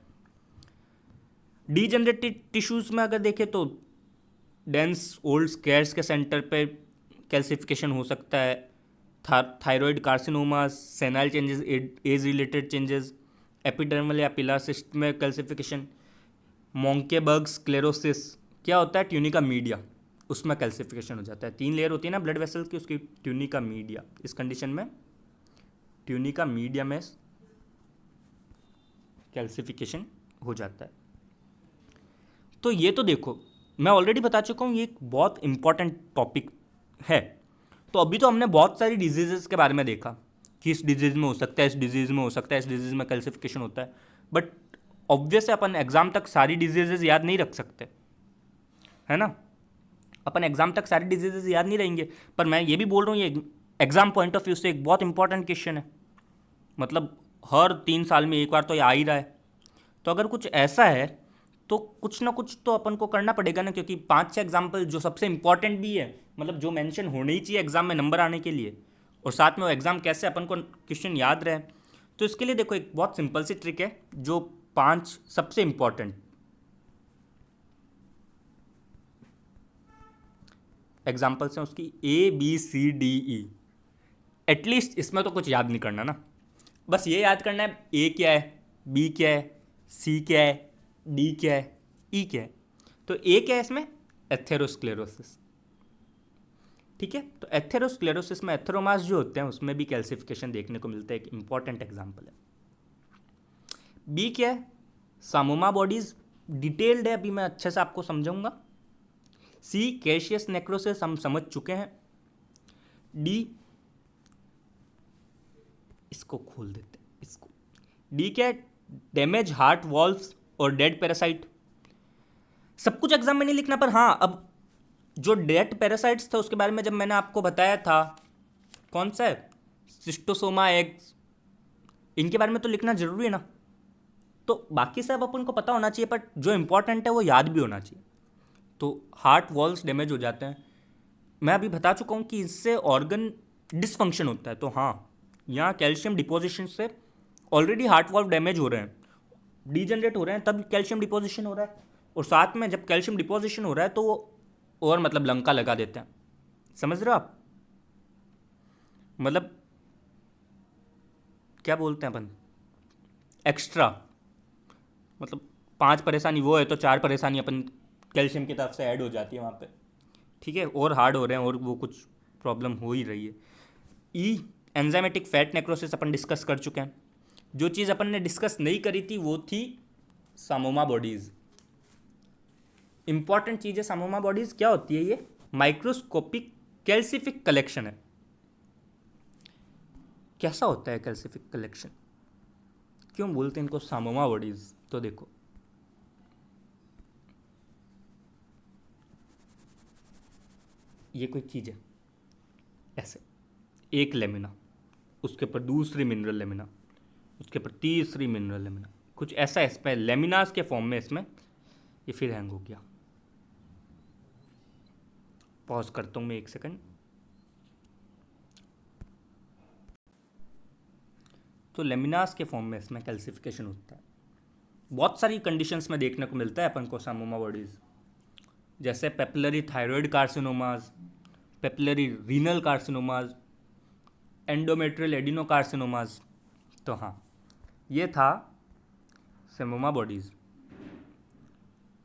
डीजेनरेटिव टिश्यूज़ में अगर देखें तो डेंस ओल्ड स्केयर्स के सेंटर पे कैल्सिफिकेशन हो सकता है। Thyroid carcinoma, senile changes, age related changes, epidermal या पिलर सिस्ट में कैल्सिफिकेशन। मोंकेबर्ग स्क्लेरोसिस क्या होता है? ट्यूनिका मीडिया, उसमें कैल्सिफिकेशन हो जाता है। 3 लेयर होती है ना ब्लड वेसल की, उसकी ट्यूनिका मीडिया, इस कंडीशन में ट्यूनिका मीडिया में कैल्सिफिकेशन हो जाता है। तो ये तो देखो मैं ऑलरेडी बता चुका हूँ, ये एक बहुत इंपॉर्टेंट टॉपिक है। तो अभी तो हमने बहुत सारी डिजीज़ेस के बारे में देखा कि इस डिजीज़ में हो सकता है, इस डिजीज़ में हो सकता है, इस डिजीज़ में कैल्सिफिकेशन होता है। बट ऑब्वियस है अपन एग्जाम तक सारी डिजीजेज याद नहीं रख सकते, है ना। अपन एग्जाम तक सारी डिजीजेज याद नहीं रहेंगे। पर मैं ये भी बोल रहा हूँ, ये एग्जाम पॉइंट ऑफ व्यू से एक बहुत इंपॉर्टेंट क्वेश्चन है। मतलब हर 3 साल में एक बार तो ये आ ही रहा है। तो अगर कुछ ऐसा है तो कुछ ना कुछ तो अपन को करना पड़ेगा ना, क्योंकि 5-6 एग्जाम्पल जो सबसे इंपॉर्टेंट भी है, मतलब जो मेंशन होने ही चाहिए एग्जाम में नंबर आने के लिए, और साथ में वो एग्जाम कैसे अपन को क्वेश्चन याद रहे। तो इसके लिए देखो एक बहुत सिंपल सी ट्रिक है, जो 5 सबसे इंपॉर्टेंट एग्जाम्पल्स हैं उसकी ABCDE, एटलीस्ट इसमें तो कुछ याद नहीं करना ना, बस ये याद करना है A क्या है, B क्या है, C क्या है, D क्या है, E क्या है। तो A क्या है इसमें? एथेरोस्क्लेरोसिस, ठीक है। तो एथेरोस्क्लेरोसिस में एथेरोमास जो होते हैं उसमें भी कैल्सिफिकेशन देखने को मिलता है, एक इंपॉर्टेंट एग्जाम्पल है। बी क्या है? सामोमा बॉडीज, डिटेल्ड है, अभी मैं अच्छे से आपको समझाऊंगा। सी कैशियस नेक्रोसिस, हम समझ चुके हैं। डी, इसको खोल देते हैं, इसको। डी क्या है? डैमेज हार्ट वॉल्व्स और डेड पैरासाइट। सब कुछ एग्जाम में नहीं लिखना, पर हाँ अब जो डेड पैरासाइट्स थे उसके बारे में जब मैंने आपको बताया था, कौन सा है, सिस्टोसोमा एग्स, इनके बारे में तो लिखना जरूरी है ना। तो बाकी सब अपन को पता होना चाहिए, बट जो इंपॉर्टेंट है वो याद भी होना चाहिए। तो हार्ट वॉल्स डैमेज हो जाते हैं, मैं अभी बता चुका हूँ कि इससे ऑर्गन डिसफंक्शन होता है। तो हाँ, यहाँ कैल्शियम डिपोजिशन से ऑलरेडी हार्ट वॉल्व डैमेज हो रहे हैं, डीजनरेट हो रहे हैं, तब कैल्शियम डिपोजिशन हो रहा है। और साथ में जब कैल्शियम डिपोजिशन हो रहा है तो वो और मतलब लंका लगा देते हैं। समझ रहे हो आप? मतलब क्या बोलते हैं अपन, एक्स्ट्रा, मतलब 5 परेशानी वो है तो 4 परेशानी अपन कैल्शियम की तरफ से ऐड हो जाती है वहाँ पे। ठीक है, और हार्ड हो रहे हैं और वो कुछ प्रॉब्लम हो ही रही है। ई एंजाइमेटिक फैट नेक्रोसिस अपन डिस्कस कर चुके हैं। जो चीज़ अपन ने डिस्कस नहीं करी थी वो थी सामोमा बॉडीज़। इंपॉर्टेंट चीज़ है सामोमा बॉडीज़। क्या होती है ये? माइक्रोस्कोपिक कैल्सिफिक कलेक्शन है। कैसा होता है कैल्सिफिक कलेक्शन? क्यों बोलते हैं इनको सामोमा बॉडीज़? तो देखो, ये कोई चीज़ है ऐसे, एक लेमिना, उसके ऊपर दूसरी मिनरल लेमिना, उसके ऊपर तीसरी मिनरल लेमिना, कुछ ऐसा इसमें लेमिनास के फॉर्म में। इसमें ये फिर हैंग हो गया, पॉज करता हूँ मैं 1 सेकंड। तो लेमिनास के फॉर्म में इसमें कैल्सिफिकेशन होता है। बहुत सारी कंडीशंस में देखने को मिलता है अपन को सामोमा बॉडीज़, जैसे papillary thyroid carcinomas, papillary renal carcinomas, endometrial adenocarcinomas. तो हाँ, ये था सामोमा बॉडीज़।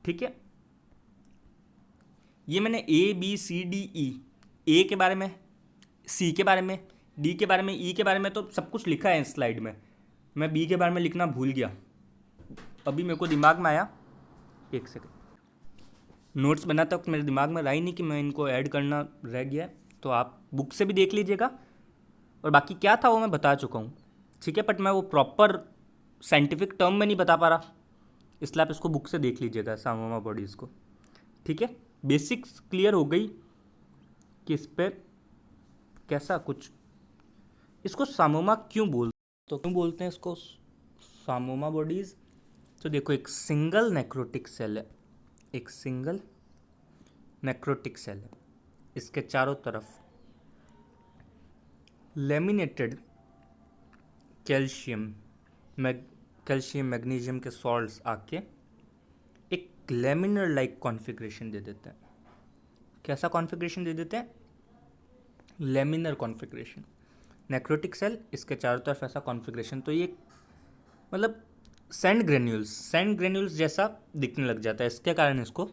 ठीक है, ये मैंने ABCDE, ए के बारे में, सी के बारे में, डी के बारे में, ई के बारे में तो सब कुछ लिखा है इस स्लाइड में। मैं बी के बारे में लिखना भूल गया, अभी मेरे को दिमाग में आया, 1 सेकंड। नोट्स बनाते वक्त मेरे दिमाग में रहा ही नहीं कि मैं इनको ऐड करना रह गया है, तो आप बुक से भी देख लीजिएगा। और बाकी क्या था वो मैं बता चुका हूँ। ठीक है, बट मैं वो प्रॉपर साइंटिफिक टर्म में नहीं बता पा रहा, इसलिए आप इसको बुक से देख लीजिएगा सामोमा बॉडीज़ को। ठीक है, बेसिक्स क्लियर हो गई कि इस पर कैसा कुछ, इसको सामोमा क्यों बोलते, तो क्यों बोलते हैं इसको सामोमा बॉडीज़? तो देखो, एक सिंगल नेक्रोटिक सेल है, एक सिंगल नेक्रोटिक सेल है, इसके चारों तरफ लेमिनेटेड कैल्शियम मैग्नीशियम के सॉल्ट्स आके एक लेमिनर लाइक कॉन्फ़िगरेशन दे देते हैं। कैसा कॉन्फ़िगरेशन दे देते हैं? Laminar configuration. नेक्रोटिक सेल, इसके चारों तरफ ऐसा कॉन्फ़िगरेशन, तो ये मतलब सैंड ग्रेन्यूल्स जैसा दिखने लग जाता है। इसके कारण इसको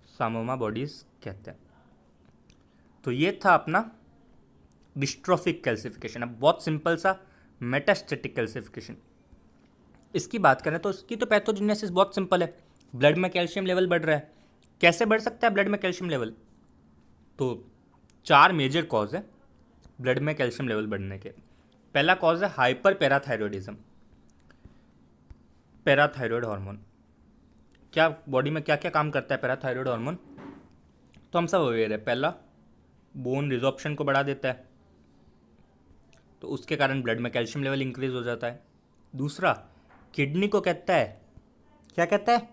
सामोमा बॉडीज़ कहते हैं। तो ये था अपना डिस्ट्रोफिक कैल्सिफिकेशन। अब बहुत सिंपल सा मेटास्टेटिक कैल्सिफिकेशन, इसकी बात करें तो इसकी तो पैथोजेनेसिस बहुत सिंपल है। ब्लड में कैल्शियम लेवल बढ़ रहा है। कैसे बढ़ सकता है ब्लड में कैल्शियम लेवल? तो 4 मेजर कॉज है ब्लड में कैल्शियम लेवल बढ़ने के। पहला कॉज है हाइपर पैराथायरॉयडिज्म। पैराथायरॉयड हार्मोन, क्या बॉडी में क्या क्या काम करता है पैराथायरॉयड हार्मोन? तो हम सब अवेयर है। पहला, बोन रिजॉर्प्शन को बढ़ा देता है, तो उसके कारण ब्लड में कैल्शियम लेवल इंक्रीज हो जाता है। दूसरा, किडनी को कहता है, क्या कहता है?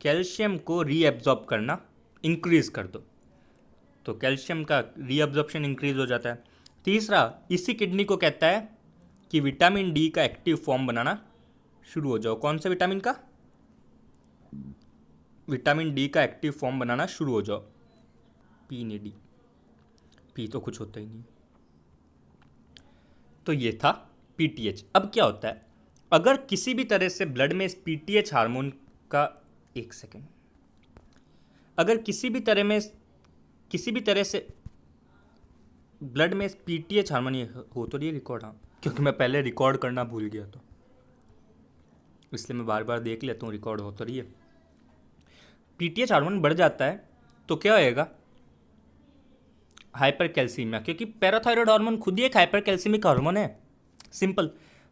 कैल्शियम को रीएब्जॉर्ब करना इंक्रीज कर दो, तो कैल्शियम का रीअब्जॉर्प्शन इंक्रीज हो जाता है। तीसरा, इसी किडनी को कहता है कि विटामिन डी का एक्टिव फॉर्म बनाना शुरू हो जाओ। कौन से विटामिन का? विटामिन डी का एक्टिव फॉर्म बनाना शुरू हो जाओ। पी ने डी, पी तो कुछ होता ही नहीं। तो ये था पीटीएच। अब क्या होता है, अगर किसी भी तरह से ब्लड में इस पीटीएच हार्मोन का, 1 सेकेंड, अगर किसी भी तरह से ब्लड में इस पीटीएच हार्मोन, ये हो तो रही रिकॉर्ड, हाँ, क्योंकि मैं पहले रिकॉर्ड करना भूल गया, तो इसलिए मैं बार बार देख लेता हूँ रिकॉर्ड हो तो रही है। पीटीएच हार्मोन बढ़ जाता है तो क्या होएगा? हाइपर कैल्सीमिया, क्योंकि पैराथायरॉयड हार्मोन खुद ही एक हाइपर कैल्सीमिक हार्मोन है, सिंपल।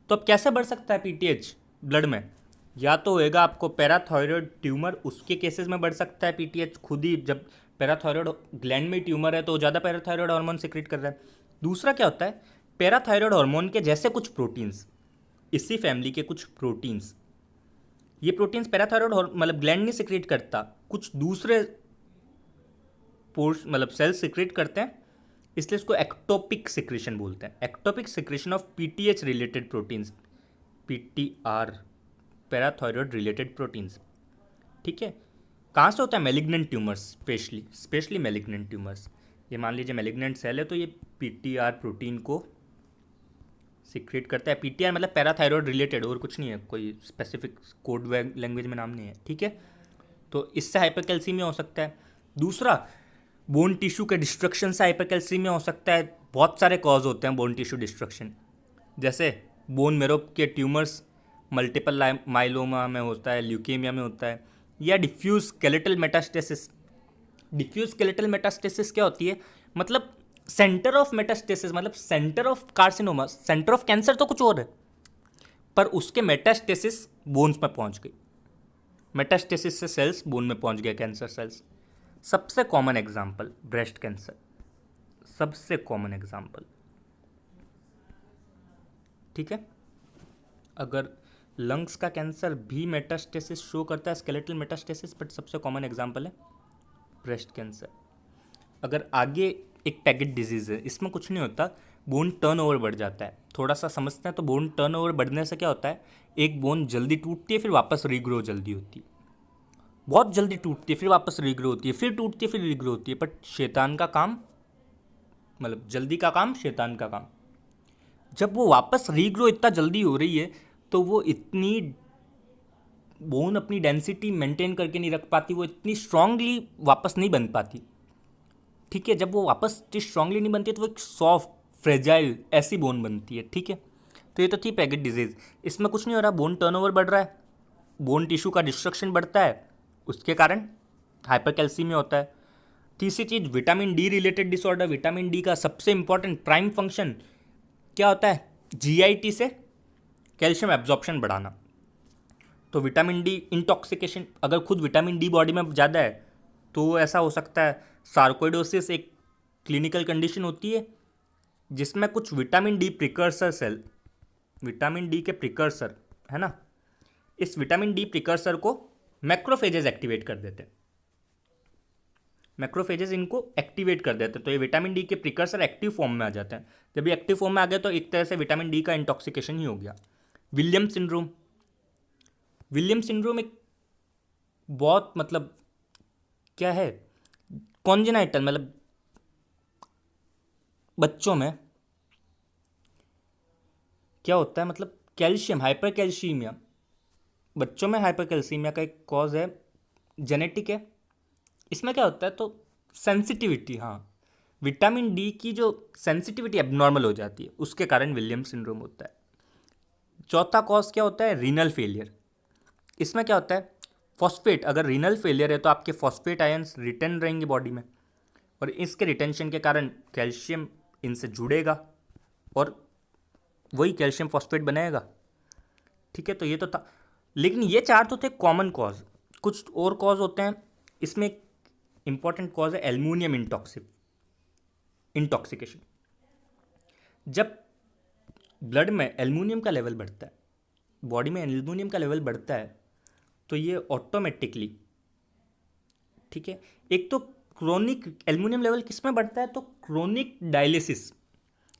तो अब कैसे बढ़ सकता है पीटीएच ब्लड में? या तो होएगा आपको पैराथायरॉयड ट्यूमर, उसके केसेस में बढ़ सकता है पीटीएच खुद ही, जब पैराथायरॉयड ग्लैंड में ट्यूमर है तो ज़्यादा पैराथायरॉयड हार्मोन सिक्रेट कर रहा है। दूसरा क्या होता है, पैराथायरॉयड हार्मोन के जैसे कुछ प्रोटीन्स, इसी फैमिली के कुछ प्रोटीन्स, ये प्रोटीन्स पैराथायरॉयड मतलब ग्लैंड नहीं सिक्रेट करता, कुछ दूसरे पोर्स मतलब सेल्स सिक्रेट करते हैं, इसलिए इसको एक्टोपिक सिक्रेशन बोलते हैं। Ectopic secretion of PTH related proteins, PTR, parathyroid related proteins. ठीक है, कहाँ से होता है? Malignant tumours, specially malignant tumours. ये मान लीजिए मैलिग्नेंट सेल है तो ये पीटीआर प्रोटीन को सिक्रेट करता है। पीटीआर मतलब पैराथायरॉयड रिलेटेड, और कुछ नहीं है, कोई स्पेसिफिक कोड लैंग्वेज में नाम नहीं है। ठीक है, तो इससे हाइपरकैल्सीमिया हो सकता है। दूसरा, बोन टिश्यू के डिस्ट्रक्शन से हाइपरकैल्सीमिया हो सकता है। बहुत सारे कॉज होते हैं बोन टिश्यू डिस्ट्रक्शन, जैसे बोन मेरो के ट्यूमर्स मल्टीपल माइलोमा में होता है, ल्यूकेमिया में होता है, या diffuse skeletal metastasis. Diffuse skeletal metastasis क्या होती है? मतलब सेंटर ऑफ मेटास्टेसिस, मतलब centre of carcinoma, centre of cancer तो कुछ और है, पर उसके मेटास्टेसिस बोन्स में पहुंच गई। मेटास्टेसिस से सेल्स बोन में पहुंच गए, कैंसर सेल्स। सबसे कॉमन एग्जाम्पल ब्रेस्ट कैंसर, सबसे कॉमन एग्जाम्पल। ठीक है, अगर लंग्स का कैंसर भी मेटास्टेसिस शो करता है, स्केलेटल मेटास्टेसिस, बट सबसे कॉमन एग्जाम्पल है ब्रेस्ट कैंसर। अगर आगे एक पैकेट डिजीज़ है, इसमें कुछ नहीं होता, बोन टर्नओवर बढ़ जाता है। थोड़ा सा समझते हैं तो बोन टर्नओवर बढ़ने से क्या होता है? एक बोन जल्दी टूटती है, फिर वापस रीग्रो जल्दी होती है, बहुत जल्दी टूटती है, फिर वापस रीग्रो होती है, फिर टूटती है, फिर रीग्रो होती है। बट शैतान का काम, मतलब जल्दी का काम शैतान का काम। जब वो वापस रीग्रो इतना जल्दी हो रही है तो वो इतनी बोन अपनी डेंसिटी मेंटेन करके नहीं रख पाती, वो इतनी स्ट्रांगली वापस नहीं बन पाती। ठीक है, जब वो वापस स्ट्रांगली नहीं बनती तो वो एक सॉफ्ट फ्रेजाइल ऐसी बोन बनती है। ठीक है, तो ये तो थी पैकेट डिजीज। इसमें कुछ नहीं हो रहा, बोन टर्नओवर बढ़ रहा है, बोन टिश्यू का डिस्ट्रक्शन बढ़ता है, उसके कारण हाइपरकैल्सीमिया होता है। तीसरी चीज़, vitamin D related disorder. Vitamin D का सबसे इंपॉर्टेंट प्राइम फंक्शन क्या होता है? जीआईटी से कैल्शियम एब्जॉर्प्शन बढ़ाना। तो विटामिन डी इंटॉक्सिकेशन, अगर खुद विटामिन डी बॉडी में ज़्यादा है तो ऐसा हो सकता है। सार्कोइडोसिस एक क्लिनिकल कंडीशन होती है जिसमें कुछ vitamin D precursor cell, vitamin D के प्रिकर्सर है ना, इस विटामिन डी प्रिकर्सर को मैक्रोफेजेस एक्टिवेट कर देते हैं। मैक्रोफेजेस इनको एक्टिवेट कर देते हैं, तो ये विटामिन डी के प्रिकर्सर एक्टिव फॉर्म में आ जाते हैं। जब ये एक्टिव फॉर्म में आ गए तो एक तरह से विटामिन डी का इंटॉक्सिकेशन ही हो गया। विलियम्स सिंड्रोम, विलियम्स सिंड्रोम एक बहुत मतलब क्या है, कॉन्जेनाइटल, मतलब बच्चों में क्या होता है, मतलब कैल्शियम हाइपरकैल्सीमिया, बच्चों में हाइपरकैल्सीमिया का एक कॉज है, जेनेटिक है। इसमें क्या होता है, तो सेंसिटिविटी, हाँ, विटामिन डी की जो सेंसिटिविटी एबनॉर्मल हो जाती है, उसके कारण विलियम्स सिंड्रोम होता है। चौथा कॉज क्या होता है? Renal failure. इसमें क्या होता है, फॉस्फेट, अगर रीनल फेलियर है तो आपके फॉस्फेट आयंस रिटेन रहेंगे बॉडी में, और इसके रिटेंशन के कारण कैल्शियम इनसे जुड़ेगा और वही कैल्शियम फॉस्फेट बनाएगा। ठीक है, तो ये तो था, लेकिन ये चार तो थे कॉमन कॉज। कुछ और कॉज होते हैं, इसमें एक इंपॉर्टेंट कॉज है एल्युमिनियम इंटॉक्सिकेशन। जब ब्लड में एल्युमिनियम का लेवल बढ़ता है, बॉडी में एल्युमिनियम का लेवल बढ़ता है, तो ये ऑटोमेटिकली, ठीक है, एक तो क्रोनिक एल्युमिनियम लेवल किस में बढ़ता है, तो क्रोनिक डायलिसिस,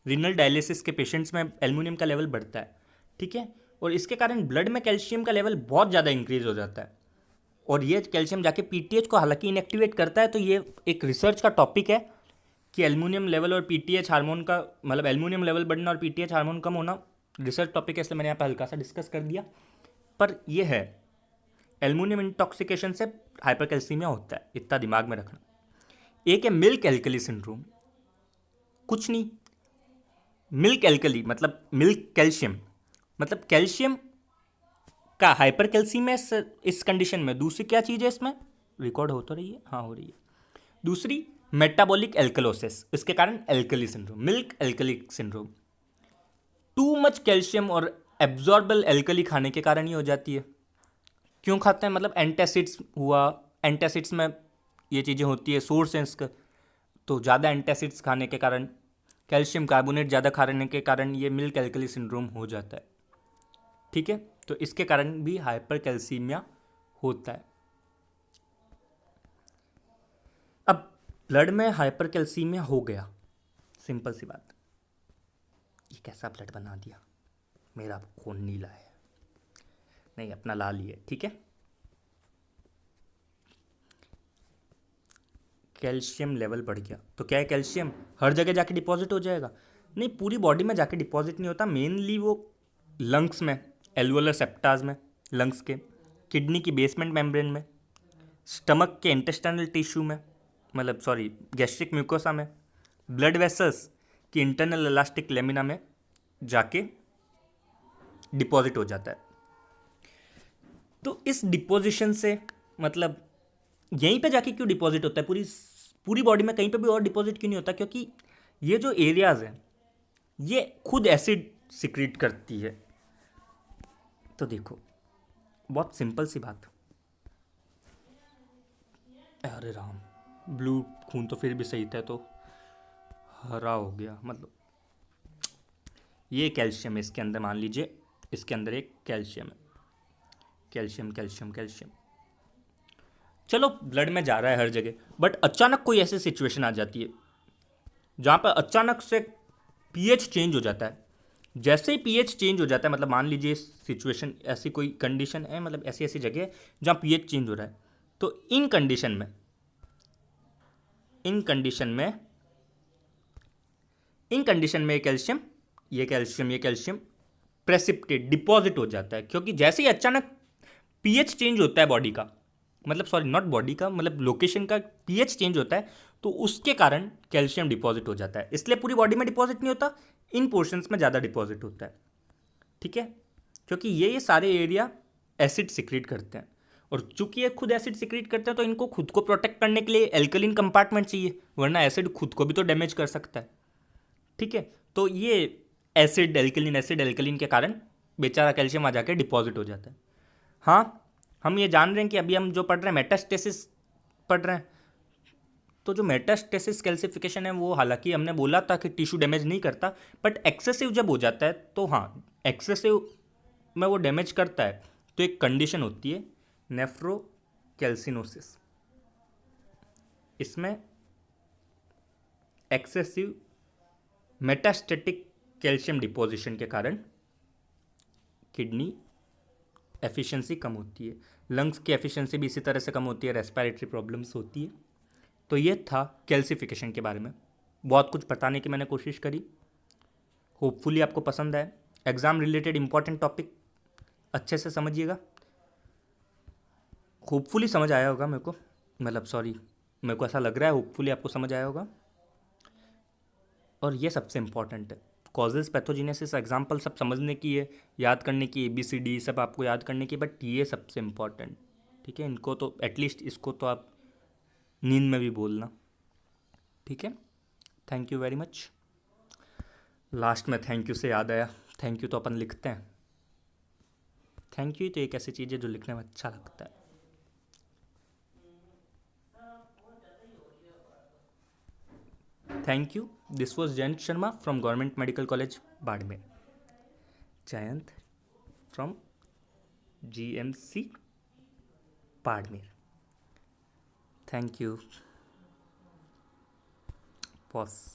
रीनल डायलिसिस के पेशेंट्स में एल्युमिनियम का लेवल बढ़ता है। ठीक है, और इसके कारण ब्लड में कैल्शियम का लेवल बहुत ज़्यादा इंक्रीज हो जाता है, और ये कैल्शियम जाके पीटीएच को हालांकि इनएक्टिवेट करता है। तो ये एक रिसर्च का टॉपिक है कि एल्युमिनियम लेवल और पीटीएच हार्मोन का, मतलब एल्युमिनियम लेवल बढ़ना और पीटीएच हार्मोन कम होना रिसर्च टॉपिक है, इसलिए मैंने यहाँ पर हल्का सा डिस्कस कर दिया। पर ये है, एल्युमिनियम इंटॉक्सिकेशन से हाइपरकैल्सीमिया होता है, इतना दिमाग में रखना। एक है मिल्क एल्कली सिंड्रोम। कुछ नहीं, मिल्क एल्कली मतलब मिल्क कैल्शियम, मतलब कैल्शियम का हाइपरकैल्सीमिया इस कंडीशन में। दूसरी क्या चीज़ है इसमें, रिकॉर्ड हो तो रही है, हाँ हो रही है। दूसरी मेटाबॉलिक एल्कलोसिस, इसके कारण alkali syndrome, milk alkali syndrome. Too much calcium और एब्जॉर्बल एल्कली खाने के कारण ही हो जाती है। क्यों खाते हैं, मतलब एंटासिड्स हुआ, एंटासिड्स में ये चीज़ें होती है, सोर्स हैं इसका, तो ज़्यादा एंटासिड्स खाने के कारण कैल्शियम कार्बोनेट ज़्यादा खाने के कारण ये मिल्क एल्कली सिंड्रोम हो जाता है। ठीक है, तो इसके कारण भी हाइपर कैल्सीमिया होता है। अब ब्लड में हाइपर कैल्सीमिया हो गया, सिंपल सी बात। ये कैसा ब्लड बना दिया, मेरा खून नीला है, नहीं अपना लाल ही है। ठीक है, कैल्शियम लेवल बढ़ गया तो क्या है, कैल्शियम हर जगह जाके डिपॉजिट हो जाएगा? नहीं, पूरी बॉडी में जाके डिपॉजिट नहीं होता, मेनली वो लंग्स में, एल्वुलर सेप्टाज में, लंग्स के, किडनी की बेसमेंट मेम्ब्रेन में, स्टमक के इंटेस्टाइनल टिश्यू में, मतलब सॉरी गैस्ट्रिक म्यूकोसा में, ब्लड वेसल्स की इंटरनल इलास्टिक लेमिना में जाके डिपॉजिट हो जाता है। तो इस डिपोजिशन से मतलब यहीं पे जाके क्यों डिपॉजिट होता है, पूरी पूरी बॉडी में कहीं पे भी और डिपॉजिट क्यों नहीं होता? क्योंकि ये जो एरियाज हैं ये खुद एसिड सिक्रीट करती है। तो देखो बहुत सिंपल सी बात, अरे राम, ब्लू खून तो फिर भी सही था, तो हरा हो गया, मतलब ये कैल्शियम है इसके अंदर, मान लीजिए इसके अंदर एक कैल्शियम है, कैल्शियम कैल्शियम कैल्शियम, चलो ब्लड में जा रहा है हर जगह, बट अचानक कोई ऐसी सिचुएशन आ जाती है जहाँ पर अचानक से पीएच चेंज हो जाता है। जैसे ही पीएच चेंज हो जाता है, मतलब मान लीजिए सिचुएशन ऐसी कोई कंडीशन है, मतलब ऐसी ऐसी जगह है जहाँ पीएच चेंज हो रहा है, तो इन कंडीशन में ये कैल्शियम प्रेसिपिटेट डिपॉजिट हो जाता है। क्योंकि जैसे ही अचानक पीएच चेंज होता है बॉडी का, मतलब सॉरी नॉट बॉडी का, मतलब लोकेशन का पीएच चेंज होता है, तो उसके कारण कैल्शियम डिपॉजिट हो जाता है। इसलिए पूरी बॉडी में डिपॉजिट नहीं होता, इन पोर्शंस में ज़्यादा डिपॉजिट होता है। ठीक है, क्योंकि ये सारे एरिया एसिड सिक्रीट करते हैं, और चूंकि ये खुद एसिड सिक्रीट करते हैं तो इनको खुद को प्रोटेक्ट करने के लिए एल्कलीन कंपार्टमेंट चाहिए, वरना एसिड खुद को भी तो डैमेज कर सकता है। ठीक है, तो ये एसिड एल्कलीन के कारण बेचारा कैल्शियम आ जाके डिपॉजिट हो जाता है। हाँ, हम ये जान रहे हैं कि अभी हम जो पढ़ रहे हैं मेटास्टेसिस पढ़ रहे हैं, तो जो मेटास्टेसिस कैल्सिफिकेशन है वो हालांकि हमने बोला था कि टिश्यू डैमेज नहीं करता, बट एक्सेसिव जब हो जाता है तो हाँ एक्सेसिव में वो डैमेज करता है। तो एक कंडीशन होती है नेफ्रोकैल्सिनोसिस, इसमें एक्सेसिव मेटास्टेटिक कैल्शियम डिपोजिशन के कारण किडनी एफिशिएंसी कम होती है, लंग्स की एफिशिएंसी भी इसी तरह से कम होती है, रेस्पिरेटरी प्रॉब्लम्स होती है। तो ये था कैल्सिफिकेशन के बारे में, बहुत कुछ बताने की मैंने कोशिश करी, होपफुली आपको पसंद आए। एग्ज़ाम रिलेटेड इंपॉर्टेंट टॉपिक अच्छे से समझिएगा, होपफुली समझ आया होगा मेरे को, मतलब सॉरी मेरे को ऐसा लग रहा है होपफुली आपको समझ आया होगा। और ये सबसे इम्पॉर्टेंट है, कॉजेज पैथोजेनेसिस एग्जाम्पल सब समझने की है, याद करने की, ABCD सब आपको याद करने की, बट ये सबसे इम्पॉर्टेंट। ठीक है, इनको तो एटलीस्ट इसको तो आप नींद में भी बोलना। ठीक है, thank you very much. Last में थैंक यू से याद आया, थैंक यू तो अपन लिखते हैं, थैंक यू तो एक ऐसी चीज़ है जो लिखने में अच्छा लगता है। Thank you, this was Jayant Sharma from government medical college Barmer, Jayant from GMC Barmer. Thank you, pause.